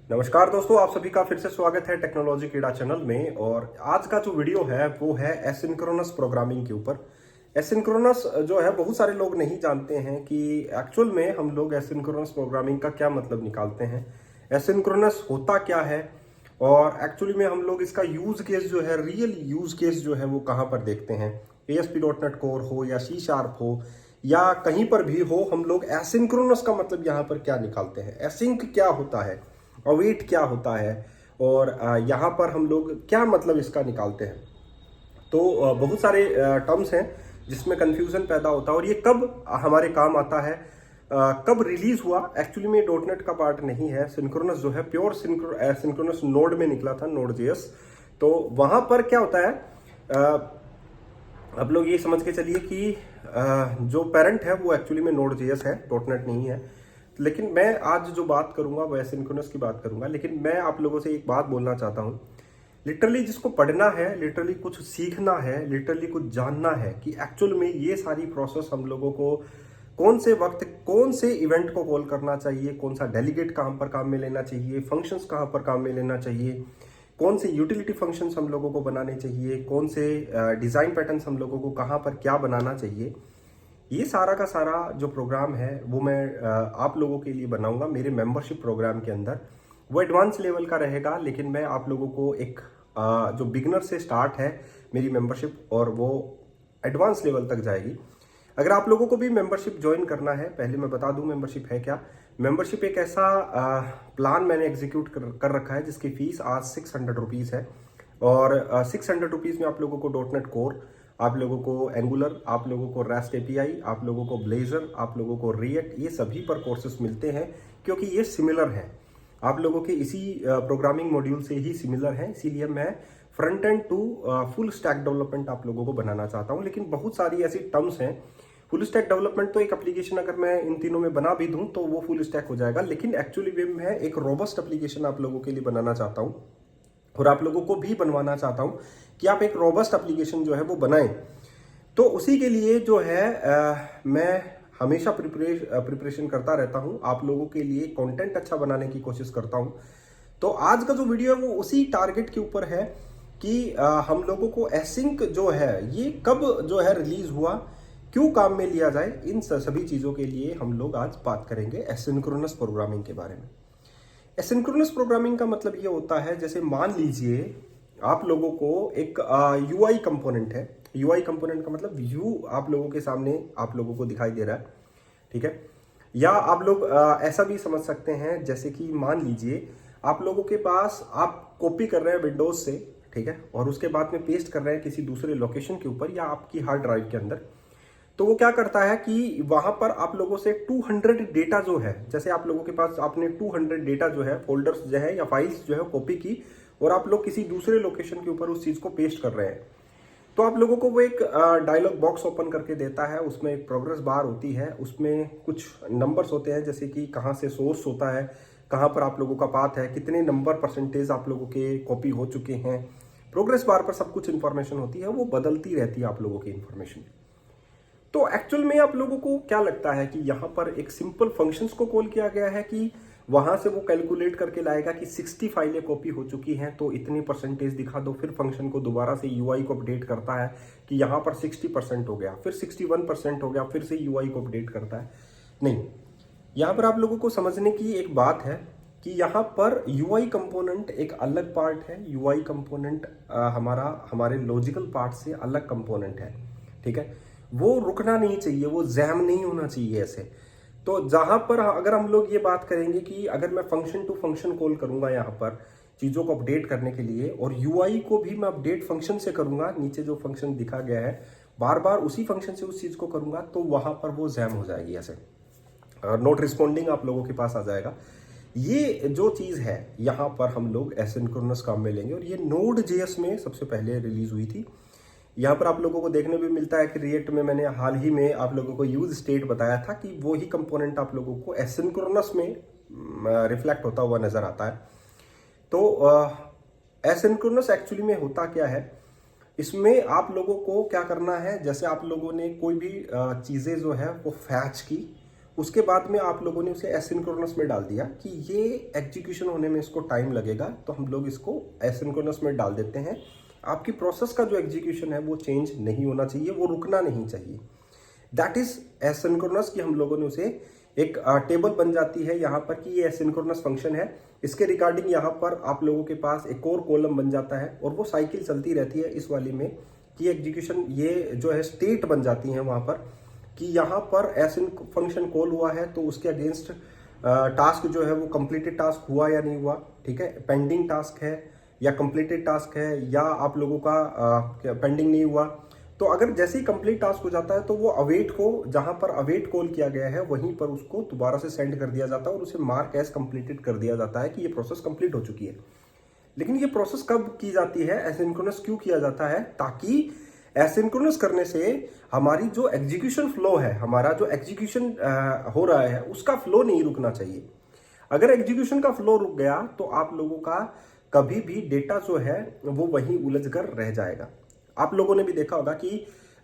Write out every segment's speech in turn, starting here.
नमस्कार दोस्तों, आप सभी का फिर से स्वागत है टेक्नोलॉजी कीड़ा चैनल में। और आज का जो वीडियो है वो है एसिंक्रोनस प्रोग्रामिंग के ऊपर। एसिंक्रोनस जो है बहुत सारे लोग नहीं जानते हैं कि एक्चुअल में हम लोग एसिंक्रोनस प्रोग्रामिंग का क्या मतलब निकालते हैं, एसिंक्रोनस होता क्या है और एक्चुअली में हम लोग इसका यूज केस जो है, रियल यूज केस जो है वो कहाँ पर देखते हैं। ASP.NET कोर हो या C# हो या कहीं पर भी हो, हम लोग एसिंक्रोनस का मतलब यहाँ पर क्या निकालते हैं, एसिंक क्या होता है, अवेट क्या होता है और यहाँ पर हम लोग क्या मतलब इसका निकालते हैं। तो बहुत सारे टर्म्स हैं जिसमें कंफ्यूजन पैदा होता है और ये कब हमारे काम आता है, कब रिलीज हुआ। एक्चुअली में डॉट नेट का पार्ट नहीं है, सिंक्रोनस जो है प्योर सिंक्रोनस नोड में निकला था, Node.js। तो वहां पर क्या होता है, आप लोग ये समझ के चलिए कि जो पेरेंट है वो एक्चुअली में Node.js है, डॉट नेट नहीं है। लेकिन मैं आज जो बात करूंगा वो एसिंक्रोनस की बात करूंगा। लेकिन मैं आप लोगों से एक बात बोलना चाहता हूं, लिटरली जिसको पढ़ना है, लिटरली कुछ सीखना है, लिटरली कुछ जानना है कि एक्चुअल में ये सारी प्रोसेस हम लोगों को कौन से वक्त कौन से इवेंट को कॉल करना चाहिए, कौन सा डेलीगेट कहाँ पर काम में लेना चाहिए, फंक्शंस कहाँ पर काम में लेना चाहिए, कौन से यूटिलिटी फंक्शंस हम लोगों को बनाने चाहिए, कौन से डिज़ाइन पैटर्न्स हम लोगों को कहाँ पर क्या बनाना चाहिए, ये सारा का सारा जो प्रोग्राम है वो मैं आप लोगों के लिए बनाऊंगा मेरे मेंबरशिप प्रोग्राम के अंदर। वो एडवांस लेवल का रहेगा, लेकिन मैं आप लोगों को एक जो बिगनर से स्टार्ट है मेरी मेंबरशिप और वो एडवांस लेवल तक जाएगी। अगर आप लोगों को भी मेंबरशिप ज्वाइन करना है, पहले मैं बता दूं मेंबरशिप है क्या। मेंबरशिप एक ऐसा प्लान मैंने एग्जीक्यूट कर रखा है जिसकी फीस आज 600 रुपीज़ है। और 600 रुपीज़ में आप लोगों को डॉट नेट कोर, आप लोगों को एंगुलर, आप लोगों को रेस्ट एपीआई, आप लोगों को ब्लेजर, आप लोगों को रिएक्ट, ये सभी पर कोर्सेस मिलते हैं क्योंकि ये सिमिलर हैं, आप लोगों के इसी प्रोग्रामिंग मॉड्यूल से ही सिमिलर हैं। इसीलिए मैं front end to full stack development आप लोगों को बनाना चाहता हूं। लेकिन बहुत सारी ऐसी टर्म्स हैं, फुल स्टैक डेवलपमेंट तो एक एप्लीकेशन अगर मैं इन तीनों में बना भी दूं तो वो फुल स्टैक हो जाएगा, लेकिन एक्चुअली वे मैं एक रोबस्ट एप्लीकेशन आप लोगों के लिए बनाना चाहता हूं और आप लोगों को भी बनवाना चाहता हूं कि आप एक रोबस्ट एप्लीकेशन जो है वो बनाएं। तो उसी के लिए जो है मैं हमेशा प्रिपरेशन करता रहता हूं, आप लोगों के लिए कंटेंट अच्छा बनाने की कोशिश करता हूं। तो आज का जो वीडियो है वो उसी टारगेट के ऊपर है कि हम लोगों को एसिंक जो है ये कब जो है रिलीज हुआ, क्यों काम में लिया जाए, इन सभी चीज़ों के लिए हम लोग आज बात करेंगे एसिंक्रोनस प्रोग्रामिंग के बारे में। एसिंक्रोनस प्रोग्रामिंग का मतलब ये होता है, जैसे मान लीजिए आप लोगों को एक यूआई कंपोनेंट है। यूआई कंपोनेंट का मतलब यू आप लोगों के सामने आप लोगों को दिखाई दे रहा है, ठीक है। या आप लोग ऐसा भी समझ सकते हैं, जैसे कि मान लीजिए आप लोगों के पास, आप कॉपी कर रहे हैं विंडोज से, ठीक है, और उसके बाद में पेस्ट कर रहे हैं किसी दूसरे लोकेशन के ऊपर या आपकी हार्ड ड्राइव के अंदर। तो वो क्या करता है कि वहां पर आप लोगों से 200 डेटा जो है, जैसे आप लोगों के पास आपने 200 डेटा जो है, फोल्डर्स जो है या फाइल्स जो है कॉपी की और आप लोग किसी दूसरे लोकेशन के ऊपर उस चीज को पेस्ट कर रहे हैं। तो आप लोगों को वो एक डायलॉग बॉक्स ओपन करके देता है, उसमें एक प्रोग्रेस बार होती है, उसमें कुछ नंबर्स होते हैं, जैसे कि कहाँ से सोर्स होता है, कहाँ पर आप लोगों का पाथ है, कितने नंबर परसेंटेज आप लोगों के कॉपी हो चुके हैं। प्रोग्रेस बार पर सब कुछ इंफॉर्मेशन होती है, वो बदलती रहती है आप लोगों की इंफॉर्मेशन। तो एक्चुअल में आप लोगों को क्या लगता है कि यहाँ पर एक सिंपल फंक्शंस को कॉल किया गया है कि वहां से वो कैलकुलेट करके लाएगा कि 60 फाइलें कॉपी हो चुकी हैं तो इतनी परसेंटेज दिखा दो, फिर फंक्शन को दोबारा से यूआई को अपडेट करता है कि यहाँ पर 60% हो गया, फिर 61% हो गया, फिर से यूआई को अपडेट करता है। नहीं, यहाँ पर आप लोगों को समझने की एक बात है कि यहाँ पर यूआई कंपोनेंट एक अलग पार्ट है। यूआई कंपोनेंट हमारे लॉजिकल पार्ट से अलग कंपोनेंट है, ठीक है। वो रुकना नहीं चाहिए, वो जैम नहीं होना चाहिए ऐसे। तो जहां पर अगर हम लोग ये बात करेंगे कि अगर मैं फंक्शन टू फंक्शन कॉल करूंगा यहाँ पर चीज़ों को अपडेट करने के लिए, और यूआई को भी मैं अपडेट फंक्शन से करूंगा, नीचे जो फंक्शन दिखा गया है बार बार उसी फंक्शन से उस चीज़ को करूंगा, तो वहां पर वो जैम हो जाएगी, ऐसे नोट रिस्पॉन्डिंग आप लोगों के पास आ जाएगा। ये जो चीज़ है यहाँ पर हम लोग एसिंक्रोनस काम में लेंगे और ये Node.js में सबसे पहले रिलीज हुई थी। यहाँ पर आप लोगों को देखने भी मिलता है कि रिएक्ट में मैंने हाल ही में आप लोगों को यूज स्टेट बताया था कि वो ही कंपोनेंट आप लोगों को एसिंक्रोनस में रिफ्लेक्ट होता हुआ नजर आता है। तो एसिंक्रोनस एक्चुअली में होता क्या है, इसमें आप लोगों को क्या करना है, जैसे आप लोगों ने कोई भी चीज़ें जो है वो फैच की उसके बाद में आप लोगों ने उसे एसिंक्रोनस में डाल दिया कि ये एग्जीक्यूशन होने में इसको टाइम लगेगा, तो हम लोग इसको एसिंक्रोनस में डाल देते हैं। आपकी प्रोसेस का जो एग्जीक्यूशन है वो चेंज नहीं होना चाहिए, वो रुकना नहीं चाहिए। दैट इज एसिंक्रोनस कि हम लोगों ने उसे एक टेबल बन जाती है यहाँ पर कि ये एसिंक्रोनस फंक्शन है। इसके रिगार्डिंग यहाँ पर आप लोगों के पास एक और कॉलम बन जाता है और वो साइकिल चलती रहती है इस वाली में कि एग्जीक्यूशन ये जो है स्टेट बन जाती है वहाँ पर कि यहाँ पर एसिन फंक्शन कॉल हुआ है तो उसके अगेंस्ट टास्क जो है वो कंप्लीटेड टास्क हुआ या नहीं हुआ, ठीक है, पेंडिंग टास्क है या कंप्लीटेड टास्क है या आप लोगों का पेंडिंग नहीं हुआ। तो अगर जैसे ही कंप्लीट टास्क हो जाता है तो वो अवेट को, जहां पर अवेट कॉल किया गया है वहीं पर उसको दोबारा से सेंड कर दिया जाता है और उसे मार्क एज कंप्लीटेड कर दिया जाता है कि ये प्रोसेस कंप्लीट हो चुकी है। लेकिन ये प्रोसेस कब की जाती है, एसिंक्रोनस क्यों किया जाता है, ताकि एसिंक्रोनस करने से हमारी जो एग्जीक्यूशन फ्लो है, हमारा जो एग्जीक्यूशन हो रहा है उसका फ्लो नहीं रुकना चाहिए। अगर एग्जीक्यूशन का फ्लो रुक गया तो आप लोगों का कभी भी डेटा जो है वो वहीं उलझ कर रह जाएगा। आप लोगों ने भी देखा होगा कि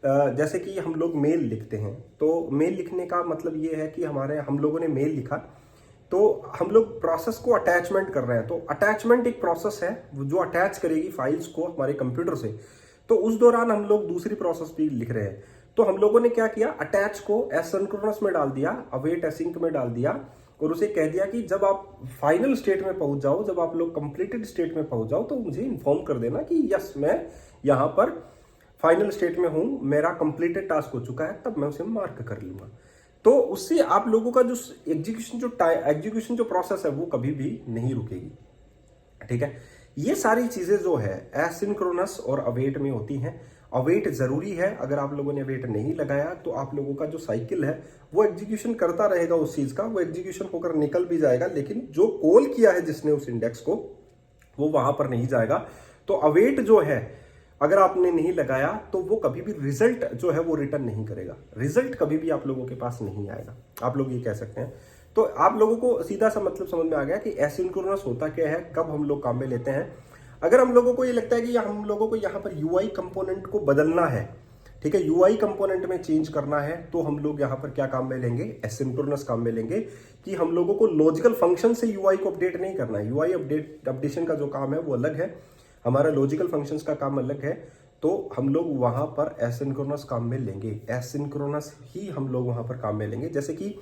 जैसे कि हम लोग मेल लिखते हैं तो मेल लिखने का मतलब ये है कि हम लोगों ने मेल लिखा तो हम लोग प्रोसेस को अटैचमेंट कर रहे हैं। तो अटैचमेंट एक प्रोसेस है जो अटैच करेगी फाइल्स को हमारे कंप्यूटर से। तो उस दौरान हम लोग दूसरी प्रोसेस भी लिख रहे हैं, तो हम लोगों ने क्या किया, अटैच को एसिंक्रोनस में डाल दिया, अवेट एसिंक में डाल दिया और उसे कह दिया कि जब आप फाइनल स्टेट में पहुंच जाओ, जब आप लोग कंप्लीटेड स्टेट में पहुंच जाओ तो मुझे इन्फॉर्म कर देना कि यस मैं यहां पर फाइनल स्टेट में हूं, मेरा कंप्लीटेड टास्क हो चुका है, तब मैं उसे मार्क कर लूंगा। तो उससे आप लोगों का जो एग्जीक्यूशन जो प्रोसेस है वो कभी भी नहीं रुकेगी, ठीक है। ये सारी चीजें जो है एसिंक्रोनस और अवेट में होती हैं। अवेट जरूरी है, अगर आप लोगों ने अवेट नहीं लगाया तो आप लोगों का जो साइकिल है वो एग्जीक्यूशन करता रहेगा उस चीज का, वो एग्जीक्यूशन होकर निकल भी जाएगा, लेकिन जो कॉल किया है जिसने उस इंडेक्स को वो वहां पर नहीं जाएगा। तो अवेट जो है अगर आपने नहीं लगाया तो वो कभी भी रिजल्ट जो है वो रिटर्न नहीं करेगा, रिजल्ट कभी भी आप लोगों के पास नहीं आएगा, आप लोग ये कह सकते हैं। तो आप लोगों को सीधा सा मतलब समझ में आ गया कि एसिंक्रोनस होता क्या है, कब हम लोग काम में लेते हैं। अगर हम लोगों को ये लगता है कि हम लोगों को यहाँ पर यूआई कंपोनेंट को बदलना है, ठीक है, यूआई कंपोनेंट में चेंज करना है, तो हम लोग यहाँ पर क्या काम में लेंगे, एसिंक्रोनस काम में लेंगे कि हम लोगों को लॉजिकल फंक्शन से यूआई को अपडेट नहीं करना है। यूआई अपडेशन का जो काम है वो अलग है, हमारा लॉजिकल फंक्शंस का काम अलग है। तो हम लोग वहां पर एसिंक्रोनस काम में लेंगे, एसिंक्रोनस ही हम लोग वहां पर काम में लेंगे। जैसे कि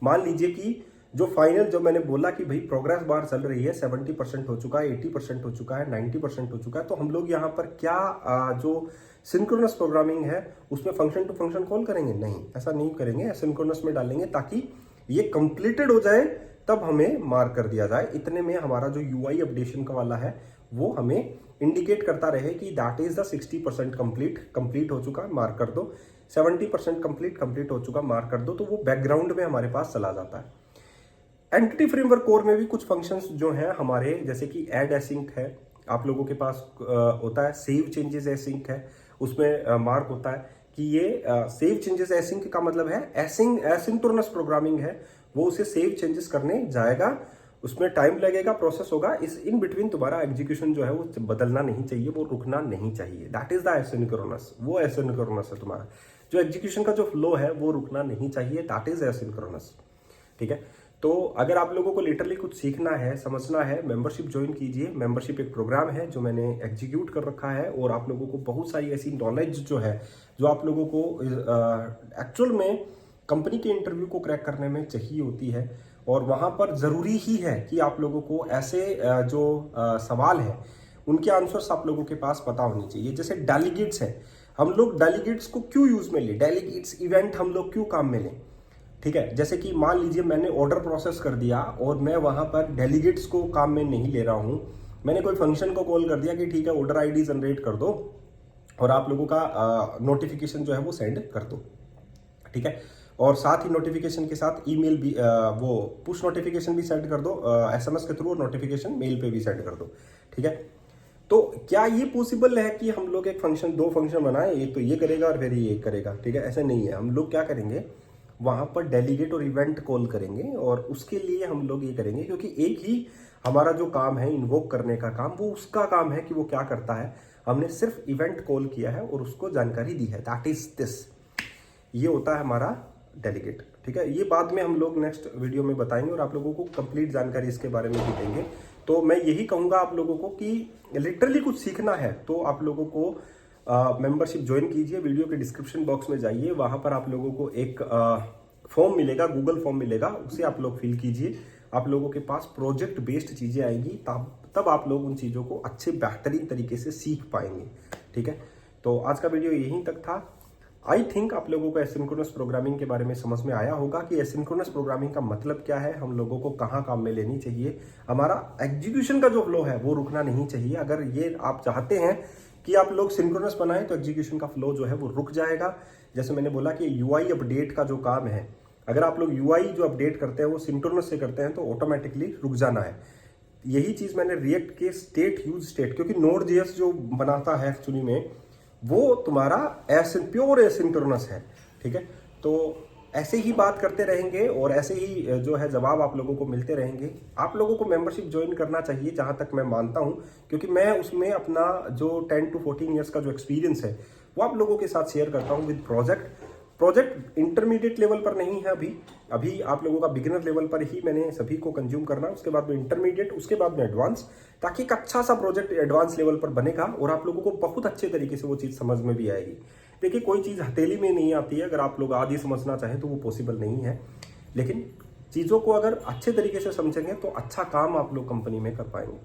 मान लीजिए कि जो फाइनल जो मैंने बोला कि भाई प्रोग्रेस बार चल रही है, 70% हो चुका है, 80% हो चुका है, 90% हो चुका है, तो हम लोग यहाँ पर क्या जो सिंक्रोनस प्रोग्रामिंग है उसमें फंक्शन टू फंक्शन कॉल करेंगे, नहीं, ऐसा नहीं करेंगे, एसिंक्रोनस में डालेंगे ताकि ये कंप्लीटेड हो जाए तब हमें मार्क कर दिया जाए। इतने में हमारा जो यूआई अपडेशन का वाला है वो हमें इंडिकेट करता रहे कि दैट इज द 60% कंप्लीट हो चुका, मार्क कर दो, 70% कंप्लीट हो चुका, मार्क कर दो। तो वो बैकग्राउंड में हमारे पास चला जाता है। एंटिटी फ्रेमवर्क कोर में भी कुछ फंक्शंस जो हैं हमारे, जैसे कि ऐड एसिंक है, आप लोगों के पास होता है, सेव चेंजेस एसिंक है, उसमें मार्क होता है कि ये सेव चेंजेस एसिंक का मतलब है एसिंक्रोनस प्रोग्रामिंग है, वो उसे सेव चेंजेस करने जाएगा, उसमें टाइम लगेगा, प्रोसेस होगा, इस इन बिटवीन तुम्हारा एग्जीक्यूशन जो है वो बदलना नहीं चाहिए, वो रुकना नहीं चाहिए। दैट इज द एसिंक्रोनस, वो एसिंक्रोनस है तुम्हारा, जो एग्जीक्यूशन का जो फ्लो है वो रुकना नहीं चाहिए, दैट इज एसिंक्रोनस, ठीक है। तो अगर आप लोगों को लिटरली कुछ सीखना है, समझना है, मेंबरशिप ज्वाइन कीजिए। मेंबरशिप एक प्रोग्राम है जो मैंने एग्जीक्यूट कर रखा है और आप लोगों को बहुत सारी ऐसी नॉलेज जो है जो आप लोगों को एक्चुअल में कंपनी के इंटरव्यू को क्रैक करने में चाहिए होती है, और वहां पर जरूरी ही है कि आप लोगों को ऐसे जो सवाल है उनके आंसर्स आप लोगों के पास पता होने चाहिए। जैसे डेलीगेट्स है, हम लोग डेलीगेट्स को क्यों यूज में लें, डेलीगेट्स इवेंट हम लोग क्यों काम में लें, ठीक है। जैसे कि मान लीजिए मैंने ऑर्डर प्रोसेस कर दिया और मैं वहां पर डेलीगेट्स को काम में नहीं ले रहा हूं, मैंने कोई फंक्शन को कॉल कर दिया कि ठीक है ऑर्डर आईडी जनरेट कर दो और आप लोगों का नोटिफिकेशन जो है वो सेंड कर दो, ठीक है, और साथ ही नोटिफिकेशन के साथ ईमेल भी वो पुश नोटिफिकेशन भी सेंड कर दो, एसएमएस के थ्रू, और नोटिफिकेशन मेल पे भी सेंड कर दो, ठीक है। तो क्या ये पॉसिबल है कि हम लोग एक फंक्शन, दो फंक्शन बनाए, एक तो ये करेगा और फिर ये करेगा, ठीक है, ऐसे नहीं है। हम लोग क्या करेंगे, वहां पर डेलीगेट और इवेंट कॉल करेंगे और उसके लिए हम लोग ये करेंगे, क्योंकि एक ही हमारा जो काम है इन्वोक करने का काम, वो उसका काम है कि वो क्या करता है, हमने सिर्फ इवेंट कॉल किया है और उसको जानकारी दी है, दैट इज दिस। ये होता है हमारा डेलीगेट। ठीक है, ये बाद में हम लोग नेक्स्ट वीडियो में बताएंगे और आप लोगों को कंप्लीट जानकारी इसके बारे में भी देंगे। तो मैं यही कहूँगा आप लोगों को कि लिटरली कुछ सीखना है तो आप लोगों को मेंबरशिप ज्वाइन कीजिए। वीडियो के डिस्क्रिप्शन बॉक्स में जाइए, वहाँ पर आप लोगों को एक फॉर्म मिलेगा, गूगल फॉर्म मिलेगा, उसे आप लोग फिल कीजिए। आप लोगों के पास प्रोजेक्ट बेस्ड चीज़ें आएंगी, तब आप लोग उन चीज़ों को अच्छे बेहतरीन तरीके से सीख पाएंगे। ठीक है, तो आज का वीडियो यहीं तक था। आई थिंक आप लोगों को एसिंक्रोनस प्रोग्रामिंग के बारे में समझ में आया होगा कि एसिंक्रोनस प्रोग्रामिंग का मतलब क्या है, हम लोगों को कहाँ काम में लेनी चाहिए, हमारा एग्जीक्यूशन का जो फ्लो है वो रुकना नहीं चाहिए। अगर ये आप चाहते हैं कि आप लोग सिंक्रोनस बनाएं तो एग्जीक्यूशन का फ्लो जो है वो रुक जाएगा। जैसे मैंने बोला कि यूआई अपडेट का जो काम है, अगर आप लोग यूआई जो अपडेट करते हैं वो सिंक्रोनस से करते हैं तो ऑटोमेटिकली रुक जाना है। यही चीज़ मैंने रिएक्ट के स्टेट यूज स्टेट, क्योंकि नोड जेएस जो बनाता है एक्चुअली में वो तुम्हारा प्योर एसिंक्रोनस है। ठीक है, तो ऐसे ही बात करते रहेंगे और ऐसे ही जो है जवाब आप लोगों को मिलते रहेंगे। आप लोगों को मेंबरशिप ज्वाइन करना चाहिए जहां तक मैं मानता हूं, क्योंकि मैं उसमें अपना जो 10 to 14 ईयर्स का जो एक्सपीरियंस है वो आप लोगों के साथ शेयर करता हूं विद प्रोजेक्ट इंटरमीडिएट लेवल पर नहीं है अभी आप लोगों का बिगिनर लेवल पर ही मैंने सभी को कंज्यूम करना है, उसके बाद में इंटरमीडिएट, उसके बाद में एडवांस, ताकि एक अच्छा सा प्रोजेक्ट एडवांस लेवल पर बनेगा और आप लोगों को बहुत अच्छे तरीके से वो चीज़ समझ में भी आएगी। देखिए, कोई चीज़ हथेली में नहीं आती है, अगर आप लोग आधी समझना चाहें तो वो पॉसिबल नहीं है, लेकिन चीज़ों को अगर अच्छे तरीके से समझेंगे तो अच्छा काम आप लोग कंपनी में कर पाएंगे।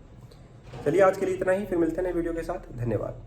चलिए, आज के लिए इतना ही, फिर मिलते हैं नए वीडियो के साथ। धन्यवाद।